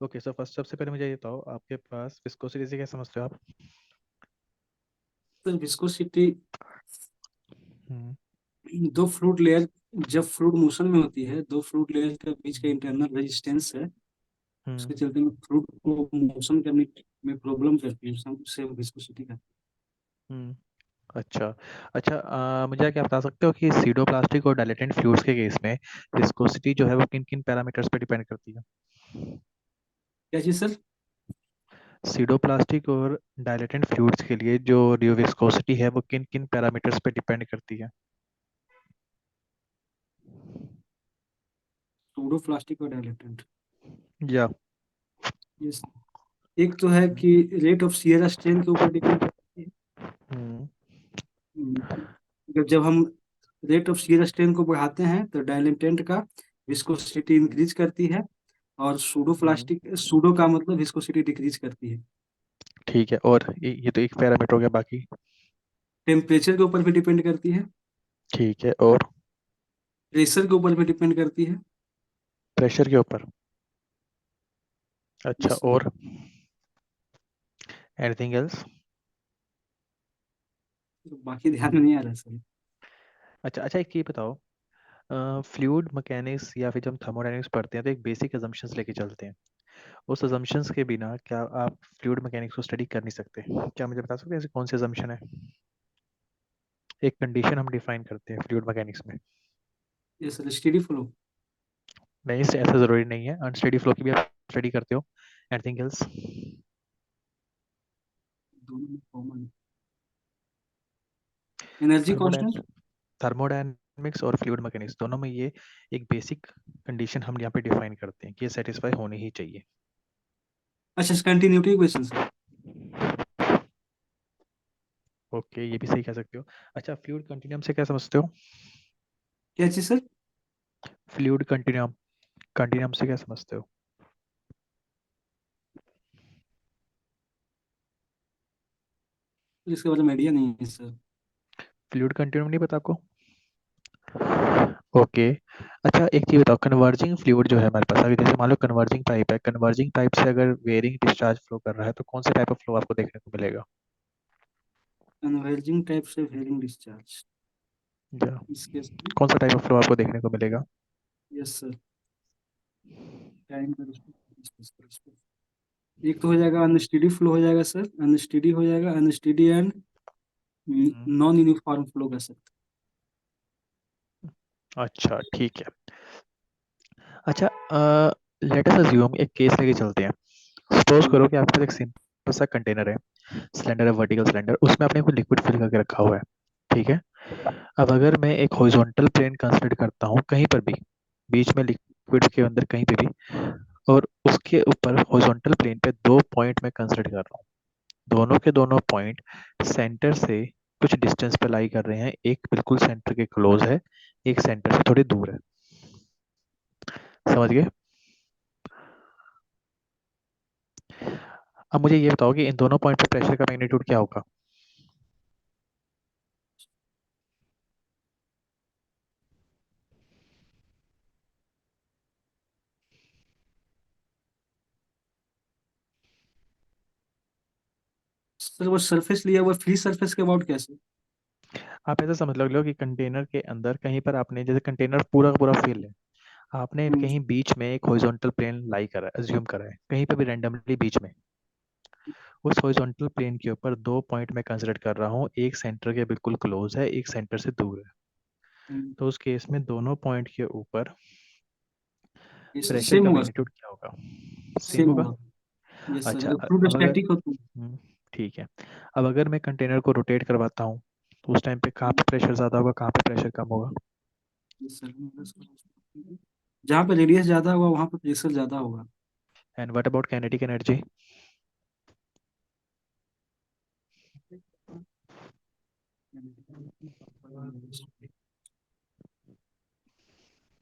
Okay, so first सबसे पहले मुझे ये बताओ, आपके पास विस्कोसिटी से क्या समझते हो आप? सर विस्कोसिटी, हम्म। दो फ्लूइड लेयर, जब फ्लूइड मोशन में होती है दो फ्लूइड लेयर के बीच का इंटरनल रेजिस्टेंस है, हम्म। उसके चलते में फ्लूइड को मोशन करने में प्रॉब्लम करती है, उससे विस्कोसिटी का। हम्म। अच्छा। अच्छा, मुझे क्या बता सकते हो कि सीडोप्लास्टिक और डाइलेटेंट फ्लूइड्स के केस में विस्कोसिटी जो है वो किन किन पैरामीटर्स पे डिपेंड करती है? क्या चीज सर? सीडोप्लास्टिक और डाइलेटेंट फ्लूइड्स के लिए जो विस्कोसिटी है वो किन किन पैरामीटर्स पे डिपेंड करती है? सूडो प्लास्टिक और डाइलेटेंट। या। यस। एक तो है कि रेट ऑफ शियर स्ट्रेन के ऊपर डिपेंड करती है। हम्म। जब हम रेट ऑफ शियर स्ट्रेन को बढ़ाते हैं तो डाइलेटेंट का विस्कोसिटी इंक्रीज करती है, और सूडो हम्म। प्लास्टिक, सूडो का मतलब विस्कोसिटी डिक्रीज करती है। ठीक है, और ये तो एक पैरामीटर हो गया, बाकी? टेम्परेचर के ऊपर भी डिपेंड करती है, ठीक है, और? प्रेशर के ऊपर भी डिपेंड करती है। प्रेशर के ऊपर? अच्छा, यस सर। और एनीथिंग एल्स? बाकी ध्यान में नहीं आ रहा सर। अच्छा अच्छा, एक ये बताओ, फ्लूइड मैकेनिक्स या फिर जब हम थर्मोडायनेमिक्स पढ़ते हैं तो एक बेसिक अजम्पशंस लेके चलते हैं। उस अजम्पशंस के बिना क्या आप फ्लूइड मैकेनिक्स को स्टडी कर नहीं सकते? क्या मुझे बता सकते हैं ऐसे कौन से अजम्पशन है? एक कंडीशन हम डिफाइन करते हैं फ्लूइड मैकेनिक्स में। Yes sir, steady flow. नहीं, ऐसा जरूरी नहीं है, अनस्टेडी फ्लो की भी आप स्टडी करते हो। Anything else? दोनों में कॉमन, एनर्जी थर्मोडाइन कांस्टेंट। थर्मोडायनेमिक्स और फ्लूइड मैकेनिक्स दोनों में ये एक बेसिक कंडीशन हम यहाँ पे डिफाइन करते हैं कि ये सेटिस्फाई होनी ही चाहिए। अच्छा, कंटिन्यूटी इक्वेशन सर। ओके, ये भी सही कह सकते हो। अच्छा, फ्लूइड कंटिन्यूम से क्या समझते हो? क्या चीज सर? फ्लूइड कंटिन्यूम कंटिन्यूम से क्या समझते हो? इसके बारे में आइडिया नहीं है सर। फ्लूइड कंटिन्यूम नहीं पता आपको? ओके। अच्छा, एक चीज बताओ, कन्वर्जिंग फ्लूइड जो है हमारे पास, अगर जैसे मान लो कन्वर्जिंग पाइप है, कन्वर्जिंग पाइप से अगर वेरिंग डिस्चार्ज फ्लो कर रहा है तो कौन से टाइप ऑफ फ्लो आपको देखने को मिलेगा? कन्वर्जिंग टाइप से वेरिंग डिस्चार्ज, या, इस केस में। कौन सा टाइप ऑफ फ्लो आपको देखने को मिलेगा? यस सर, टाइम का डिस्कस करो इस पे। एक तो हो जाएगा अनस्टेडी फ्लो, हो जाएगा सर, अनस्टेडी हो जाएगा, unsteady and hmm. Non uniform flow कर सकते अच्छा, ठीक है। अच्छा, लेट अस अज्यूम एक केस लेके चलते हैं। सपोज हैं। करो कि आपके पास एक सिंपल सा कंटेनर है, सिलेंडर है, वर्टिकल सिलेंडर, उसमें आपने कोई लिक्विड फिल करके रखा हुआ है। ठीक है। अब अगर मैं एक हॉरिजॉन्टल प्लेन कंसीडर करता हूँ कहीं पर भी, बीच में लिक्विड के अंदर कहीं पे भी, और उसके ऊपर हॉरिजॉन्टल प्लेन पे दो पॉइंट मैं कंसीडर कर रहा हूँ। दोनों के दोनों पॉइंट सेंटर से कुछ डिस्टेंस पे लाई कर रहे हैं, एक बिल्कुल सेंटर के क्लोज है, एक सेंटर से थोड़ी दूर है। समझ गए? अब मुझे ये बताओ कि इन दोनों पॉइंट पे प्रेशर का मैग्नीट्यूड क्या होगा? सर वो सरफेस लिया हुआ फ्री सरफेस के अबाउट कैसे? आप ऐसा समझ लो कि कंटेनर के अंदर कहीं पर आपने, जैसे कंटेनर पूरा का पूरा फिल है, आपने हम्म, कहीं बीच में एक हॉरिजॉन्टल प्लेन लाई करा है, अज्यूम करा है कहीं पर भी रैंडमली बीच में, उस हॉरिजॉन्टल प्लेन के ऊपर दो पॉइंट मैं कंसीडर कर रहा हूँ, एक सेंटर के बिल्कुल क्लोज है, एक सेंटर से दूर है। हम्म, तो उस केस में दोनों पॉइंट के ऊपर ये सर प्रेशर सेम का होगा सर। मैग्नीट्यूड क्या होगा? सेम सेम होगा। होगा। यस अच्छा, सर, फ्लूइड अब अगर, स्टैटिक हो तो। ठीक है, अब अगर मैं कंटेनर को रोटेट करवाता हूँ तो उस टाइम पे कहाँ पे प्रेशर ज्यादा होगा, कहाँ पे प्रेशर कम होगा? यस सर, जहाँ पे रेडियस ज्यादा होगा वहाँ पे प्रेशर ज्यादा होगा। And what about kinetic energy?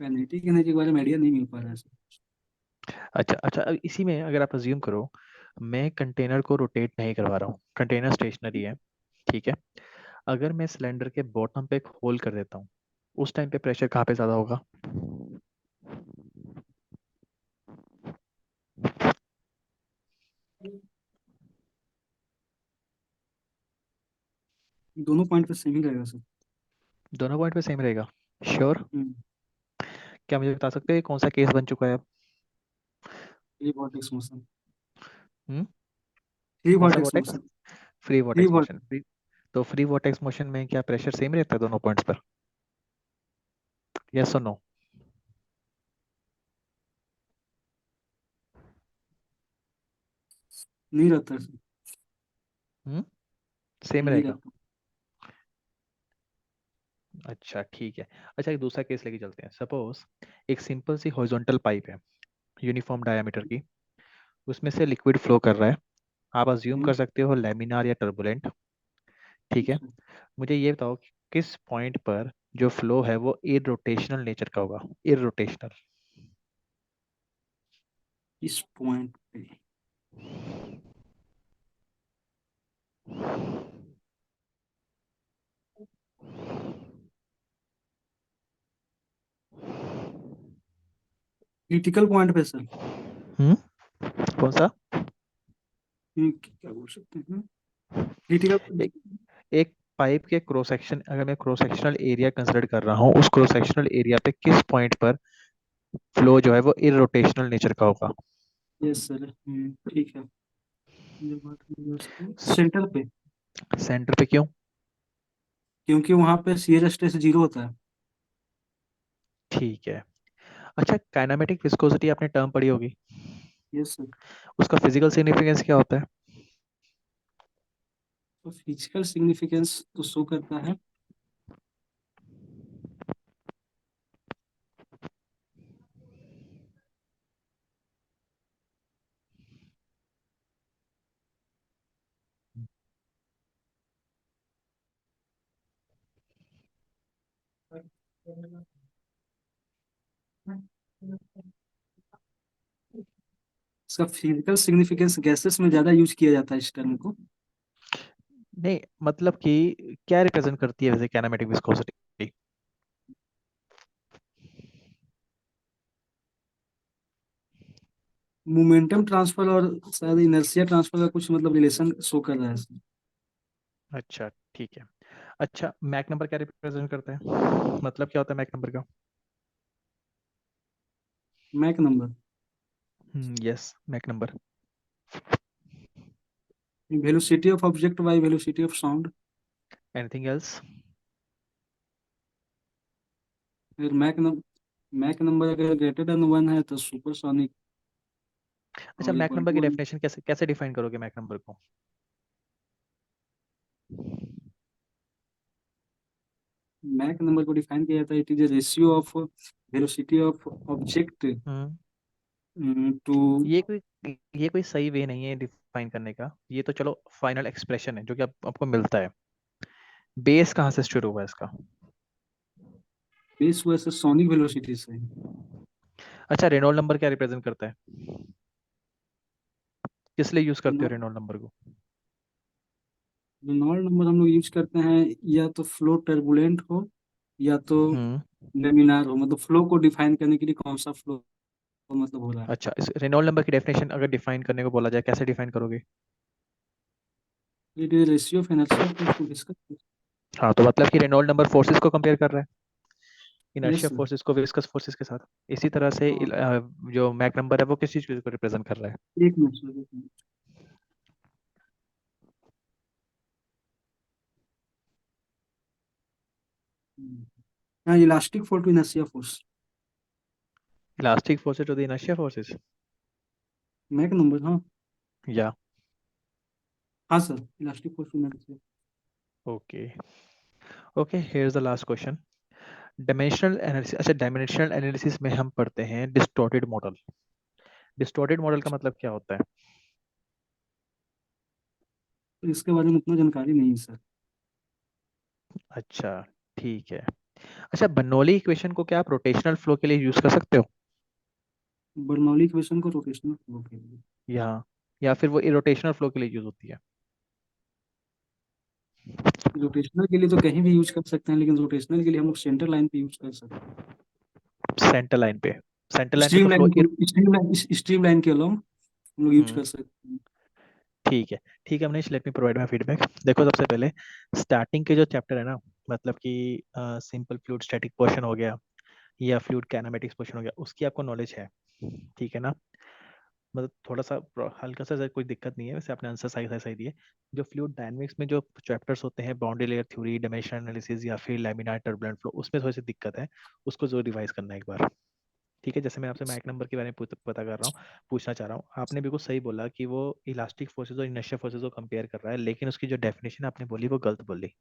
Kinetic energy के बारे में आइडिया नहीं मिल पा रहा है सर। अच्छा अच्छा, अब इसी में अगर आप अज्यूम करो, मैं कंटेनर को रोटेट नहीं करवा रहा हूँ, कंटेनर स्टेशनरी है, ठीक है, अगर मैं सिलेंडर के बॉटम पे एक होल कर देता हूँ, उस टाइम पे प्रेशर कहाँ पे ज्यादा होगा? दोनों पॉइंट पे सेम ही रहेगा सर। दोनों पॉइंट पे सेम रहेगा? श्योर? हम्म। क्या मुझे बता सकते हैं कौन सा केस बन चुका है अब? Three vortex motion. Hmm? Three कौन सा vortex vortex? Motion. Free three vortex motion, vortex. Free. तो फ्री वोटेक्स मोशन में क्या प्रेशर सेम रहता है दोनों पॉइंट्स पर? यस और नो? नहीं रहता है सर। हम्म? सेम नहीं रहेगा? रहता। अच्छा ठीक है। अच्छा एक दूसरा केस लेके चलते हैं। सपोज एक सिंपल सी हॉरिजॉन्टल पाइप है, यूनिफॉर्म डायमीटर की, उसमें से लिक्विड फ्लो कर रहा है। आप अज्यूम हम्म। कर सकते हो लैमिनार या टर्बुलेंट। ठीक है। अच्छा। मुझे ये बताओ कि किस पॉइंट पर जो फ्लो है वो इरोटेशनल नेचर का होगा? इरोटेशनल। इस पॉइंट पे क्रिटिकल पॉइंट पे सर। हम्म? कौन सा? क्या बोल सकते हैं? क्रिटिकल। एक एक पाइप के क्रॉस सेक्शन, अगर मैं क्रॉस सेक्शनल एरिया कंसिडर कर रहा हूँ, उस क्रॉस सेक्शनल एरिया पे किस पॉइंट पर फ्लो जो है वो इरोटेशनल नेचर का होगा? Yes sir. ठीक है। ये बात है उसकी सेंटर पे। सेंटर पे क्यों? क्योंकि वहां पे सीएच स्ट्रेस जीरो होता है। ठीक है। अच्छा काइनेमेटिक विस्कोसिटी आपने टर्म पढ़ी होगी, यस सर। उसका फिजिकल सिग्निफिकेंस क्या होता है? तो फिजिकल सिग्निफिकेंस तो शो करता है। इसका फिजिकल सिग्निफिकेंस गैसेस में ज्यादा यूज किया जाता है इस टर्म को। नहीं मतलब कि क्या रिप्रेजेंट करती है वैसे काइनेमेटिक विस्कोसिटी? मोमेंटम ट्रांसफर और शायद इनर्शिया ट्रांसफर का कुछ मतलब रिलेशन शो कर रहा है इसमें। अच्छा ठीक है। अच्छा मैक नंबर क्या रिप्रेजेंट करता है, मतलब क्या होता है मैक नंबर का? Mach number. Yes Mach number. Velocity of object by velocity of sound. Anything else? फिर मैक नंबर अगर ग्रेटर देन वन है तो सुपरसोनिक। अच्छा और मैक इक्वल नंबर टू की वन। डेफिनेशन कैसे कैसे डिफाइन करोगे मैक नंबर को? मैक नंबर को डिफाइन किया जाता है, it is a ratio of velocity of object hmm. To. ये कोई सही वे नहीं है डिफाइन करने का, ये तो चलो फाइनल एक्सप्रेशन है जो कि आपको मिलता है। बेस कहाँ से शुरू हुआ है इसका? बेस हुआ से सोनिक वेलोसिटी से। अच्छा रेनॉल्ड नंबर क्या रिप्रेजेंट करता है? किस लिए यूज करते हो रेनॉल्ड रेनॉल्ड नंबर को? नंबर हम लोग यूज करते हैं या तो फ्लो टर्बुलेंट हो या तो हम्म। लेमिनार हो, मतलब फ्लो को डिफाइन करने के लिए कौन सा फ्लो मतलब हो रहा है। अच्छा इस रेनॉल्ड नंबर की डेफिनेशन अगर डिफाइन करने को बोला जाए कैसे डिफाइन करोगे? It is ratio of inertia force to viscous. हाँ तो मतलब कि रेनॉल्ड नंबर फोर्सेस को कंपेयर कर रहा है, यस इनर्शिया सर। फोर्सेस को विस्कस फोर्सेस के साथ। इसी तरह से हाँ। जो मैक नंबर है वो किस चीज को रिप्रेजेंट कर रहा है? एक मिनट सर, एक मिनट। हाँ, elastic force to inertia force. Elastic forces to the inertia forces? Mach number, हाँ। या हाँ sir, elastic force to inertia. Okay. Okay here is the last question. Dimensional analysis, अच्छा डायमेंशनल एनालिसिस में हम पढ़ते हैं डिस्टॉर्टेड मॉडल। डिस्टॉर्टेड मॉडल का मतलब क्या होता है? तो इसके बारे में उतना जानकारी नहीं है सर। अच्छा ठीक है। अच्छा बर्नौली इक्वेशन को क्या आप रोटेशनल फ्लो के लिए यूज कर सकते हो? बर्नौली इक्वेशन को रोटेशनल फ्लो के लिए। या फिर वो इरोटेशनल फ्लो के लिए यूज होती है? रोटेशनल के लिए तो कहीं भी यूज कर सकते हैं, लेकिन रोटेशनल के लिए हम लोग सेंटर लाइन पे यूज कर सकते सेंटर लाइन पे? सेंटर हैं। लाइन पे तो फ्लो स्ट्रीम लाइन के अलोंग हम लोग यूज हम्म। कर सकते हैं। ठीक है, ठीक है Manish, let me provide my feedback. देखो सबसे पहले स्टार्टिंग के जो चैप्टर है ना, मतलब कि सिंपल फ्लूइड स्टैटिक पोर्शन हो गया या फ्लूइड काइनेमेटिक्स पोर्शन हो गया, उसकी आपको नॉलेज है, ठीक है ना। मतलब थोड़ा सा हल्का सा कोई दिक्कत नहीं है, वैसे आपने आंसर सही सही सही दिए। जो फ्लूइड डायनेमिक्स में जो चैप्टर्स होते हैं, boundary layer theory, dimension analysis या फिर लैमिनार टर्बुलेंट फ्लो, उसमें थोड़ी सी दिक्कत है, उसको जरूर रिवाइज करना एक बार। ठीक है, जैसे मैं आपसे मैक नंबर के बारे में पता कर रहा हूँ, पूछना चाह रहा हूँ, आपने बिल्कुल सही बोला कि वो इलास्टिक फोर्सेस और इनर्शिया फोर्सेस को कंपेयर कर रहा है, लेकिन उसकी जो डेफिनेशन आपने बोली वो गलत बोली।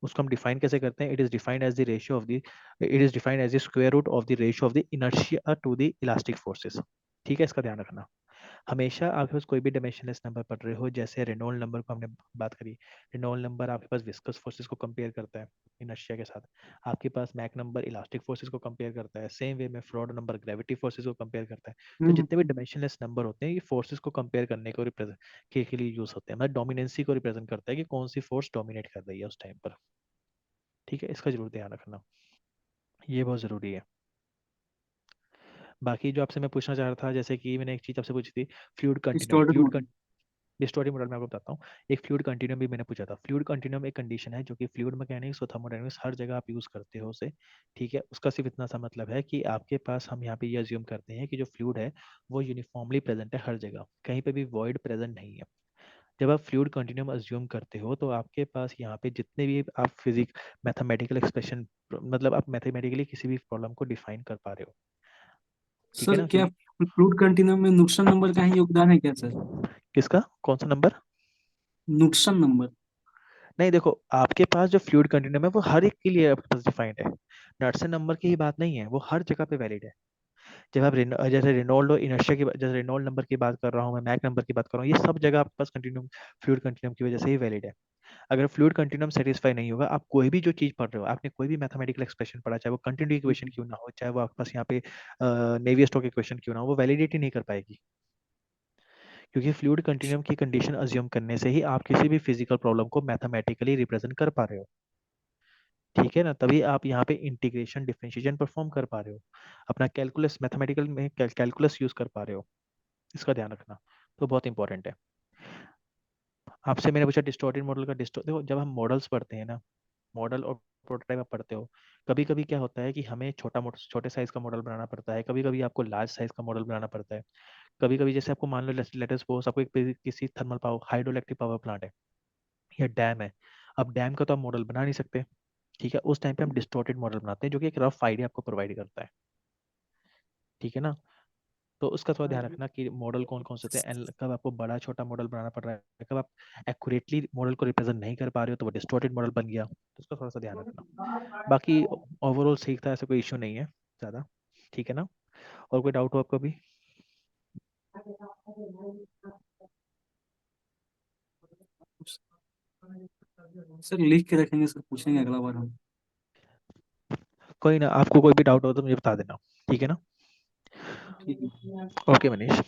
उसको हम डिफाइन कैसे करते हैं? It is defined as the ratio of the it is defined as the square root of the ratio of the inertia to the elastic forces. ठीक है, इसका ध्यान रखना। हमेशा आपके पास कोई भी डायमेंशनलेस नंबर पढ़ रहे हो, जैसे रेनॉल्ड नंबर को हमने बात करी, रेनॉल्ड नंबर आपके पास विस्कस फोर्सेस को कंपेयर करता है इनर्शिया के साथ, आपके पास मैक नंबर इलास्टिक फोर्सेस को कंपेयर करता है, सेम वे में फ्रॉड नंबर ग्रेविटी फोर्सेस को कंपेयर करता है। तो हम्म। जितने भी डायमेंशनलेस नंबर होते हैं, ये फोर्सेस को कंपेयर करने को रिप्रेजेंट के लिए यूज होते हैं, मतलब डोमिनेंसी को रिप्रेजेंट करता है कि कौन सी फोर्स डोमिनेट कर रही है उस टाइम पर। ठीक है, इसका जरूर ध्यान रखना, ये बहुत जरूरी है। बाकी जो आपसे मैं पूछना चाह रहा था, जैसे कि मैंने एक चीज आपसे पूछी थी, fluid continuum, distorted model. Distorted model में आपको बताता हूँ। एक फ्लूइड कंटिन्यूम भी मैंने पूछा था। फ्लूइड कंटिन्यूम एक कंडीशन है जो कि फ्लूइड मैकेनिक्स और थर्मोडायनामिक्स हर जगह आप यूज करते हो उसे। ठीक है, उसका सिर्फ इतना सा मतलब है कि आपके पास, हम यहाँ पे ये अज्यूम करते हैं कि जो फ्लूइड है वो यूनिफॉर्मली प्रेजेंट है हर जगह, कहीं पे भी वॉइड प्रेजेंट नहीं है। जब आप फ्लूइड कंटिन्यूम अज्यूम करते हो तो आपके पास यहाँ पे जितने भी आप फिजिक मैथमेटिकल एक्सप्रेशन, मतलब आप मैथमेटिकली किसी भी प्रॉब्लम को डिफाइन कर पा रहे हो। ठीक है सर ना, क्या क्योंकि फ्लूइड कंटिन्यूम में नुक्सन नंबर का ही योगदान है क्या सर? किसका, कौन सा नंबर? नुक्सन नंबर। नहीं, देखो आपके पास जो फ्लूइड कंटिन्यूम है वो हर एक के लिए आपके पास डिफाइंड है, नॉट्सन नंबर की ही बात नहीं है, वो हर जगह पे वैलिड है। जब आप जैसे रेनॉल्ड और इनर्शिया की जैसे रेनॉल्ड नंबर की बात कर रहा हूँ मैं, मैक नंबर की बात कर रहा हूँ, ये सब जगह आपके पास कंटिन्यूम फ्लूइड कंटिन्यूम की वजह से ही वैलिड है। अगर फ्लूइड कंटिन्यूम सेटिस्फाई नहीं होगा, आप कोई भी जो चीज पढ़ रहे हो, आपने कोई भी मैथमेटिकल एक्सप्रेशन पढ़ा, चाहे वो कंटिन्यू इक्वेशन क्यों ना हो, चाहे वो आपके पास यहाँ पे नेवियर स्टोक्स इक्वेशन क्यों ना हो, वो वैलिडिटी नहीं कर पाएगी। क्योंकि फ्लूइड कंटिन्यूम की कंडीशन अज्यूम करने से ही आप किसी भी फिजिकल प्रॉब्लम को मैथमेटिकली रिप्रेजेंट कर पा रहे हो। ठीक है ना, तभी आप यहाँ पे इंटीग्रेशन डिफरेंशिएशन परफॉर्म कर पा रहे हो, अपना कैलकुलस मैथमेटिकल में कैलकुलस यूज कर पा रहे हो। इसका ध्यान रखना, तो बहुत इंपॉर्टेंट है। आपसे मैंने पूछा डिस्टॉर्टेड मॉडल का देखो जब हम मॉडल्स पढ़ते हैं ना, मॉडल और प्रोटोटाइप आप पढ़ते हो, कभी कभी क्या होता है कि हमें छोटे साइज का मॉडल बनाना पड़ता है, कभी कभी आपको लार्ज साइज का मॉडल बनाना पड़ता है। कभी कभी जैसे आपको मान लो लेट अस सपोज आपको किसी thermal power hydroelectric power plant है या डैम है, अब डैम का तो आप मॉडल बना नहीं सकते। ठीक है, उस टाइम पे हम डिस्टॉर्टेड मॉडल बनाते हैं जो कि एक रफ आइडिया आपको प्रोवाइड करता है। ठीक है ना, तो उसका थोड़ा ध्यान रखना कि मॉडल कौन कौन से होते हैं, कब आपको बड़ा छोटा मॉडल बनाना पड़ रहा है, कब आप एक्यूरेटली मॉडल को रिप्रेजेंट नहीं कर पा रहे हो तो वो डिस्टॉर्टेड मॉडल बन गया, तो उसका थोड़ा सा ध्यान रखना। बाकी ओवरऑल ठीक था, ऐसा कोई इशू नहीं है ज़्यादा। ठीक है ना, और कोई डाउट हो आपको भी? सर लिख के रखेंगे सर, पूछेंगे अगला बार हम। कोई ना, आपको कोई भी डाउट हो तो मुझे बता देना। ठीक है ना, ठीक है। ओके मनीष।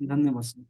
धन्यवाद सर।